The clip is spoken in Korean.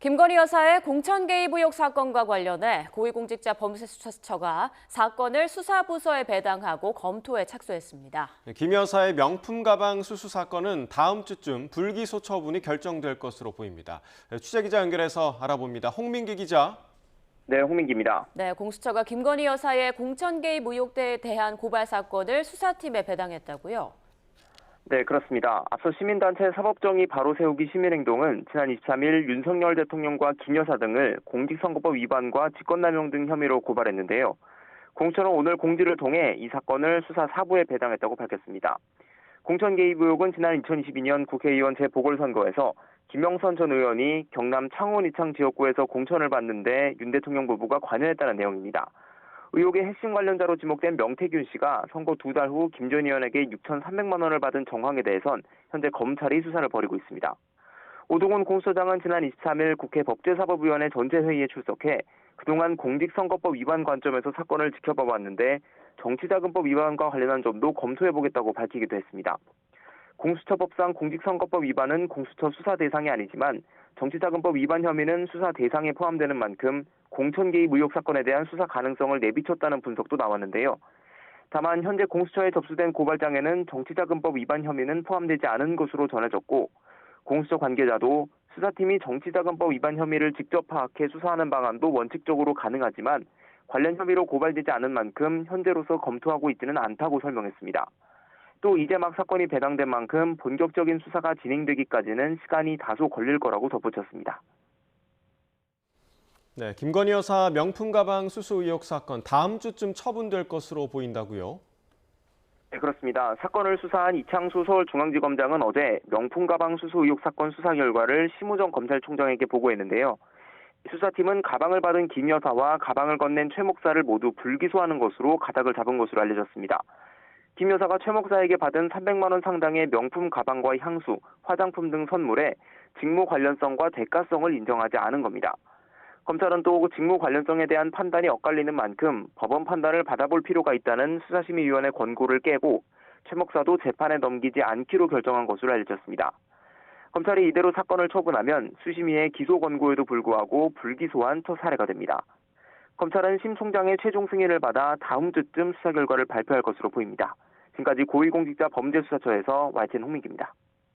김건희 여사의 공천 개입 의혹 사건과 관련해 고위공직자 범죄수사처가 사건을 수사부서에 배당하고 검토에 착수했습니다. 김 여사의 명품 가방 수수 사건은 다음 주쯤 불기소 처분이 결정될 것으로 보입니다. 취재기자 연결해서 알아봅니다. 홍민기 기자. 네, 홍민기입니다. 네, 공수처가 김건희 여사의 공천 개입 의혹에 대한 고발 사건을 수사팀에 배당했다고요? 네, 그렇습니다. 앞서 시민단체 사법정의 바로 세우기 시민행동은 지난 23일 윤석열 대통령과 김 여사 등을 공직선거법 위반과 직권남용 등 혐의로 고발했는데요. 공수처는 오늘 공지를 통해 이 사건을 수사 4부에 배당했다고 밝혔습니다. 공천 개입 의혹은 지난 2022년 국회의원 재보궐선거에서 김영선 전 의원이 경남 창원 이창 지역구에서 공천을 받는데 윤 대통령 부부가 관여했다는 내용입니다. 의혹의 핵심 관련자로 지목된 명태균 씨가 선거 2달 후 김 전 의원에게 6,300만 원을 받은 정황에 대해선 현재 검찰이 수사를 벌이고 있습니다. 오동훈 공수처장은 지난 23일 국회 법제사법위원회 전체회의에 출석해 그동안 공직선거법 위반 관점에서 사건을 지켜봐 왔는데 정치자금법 위반과 관련한 점도 검토해보겠다고 밝히기도 했습니다. 공수처법상 공직선거법 위반은 공수처 수사 대상이 아니지만 정치자금법 위반 혐의는 수사 대상에 포함되는 만큼 공천 개입 의혹 사건에 대한 수사 가능성을 내비쳤다는 분석도 나왔는데요. 다만 현재 공수처에 접수된 고발장에는 정치자금법 위반 혐의는 포함되지 않은 것으로 전해졌고 공수처 관계자도 수사팀이 정치자금법 위반 혐의를 직접 파악해 수사하는 방안도 원칙적으로 가능하지만 관련 혐의로 고발되지 않은 만큼 현재로서 검토하고 있지는 않다고 설명했습니다. 또 이제 막 사건이 배당된 만큼 본격적인 수사가 진행되기까지는 시간이 다소 걸릴 거라고 덧붙였습니다. 네, 김건희 여사 명품 가방 수수 의혹 사건 다음 주쯤 처분될 것으로 보인다고요? 네, 그렇습니다. 사건을 수사한 이창수 서울중앙지검장은 어제 명품 가방 수수 의혹 사건 수사 결과를 심우정 검찰총장에게 보고했는데요. 수사팀은 가방을 받은 김 여사와 가방을 건넨 최 목사를 모두 불기소하는 것으로 가닥을 잡은 것으로 알려졌습니다. 김 여사가 최 목사에게 받은 300만 원 상당의 명품 가방과 향수, 화장품 등 선물에 직무 관련성과 대가성을 인정하지 않은 겁니다. 검찰은 또 직무 관련성에 대한 판단이 엇갈리는 만큼 법원 판단을 받아볼 필요가 있다는 수사심의위원회 권고를 깨고 최 목사도 재판에 넘기지 않기로 결정한 것으로 알려졌습니다. 검찰이 이대로 사건을 처분하면 수심위의 기소 권고에도 불구하고 불기소한 첫 사례가 됩니다. 검찰은 심 총장의 최종 승인을 받아 다음 주쯤 수사 결과를 발표할 것으로 보입니다. 지금까지 고위공직자 범죄수사처에서 YTN 홍민기입니다.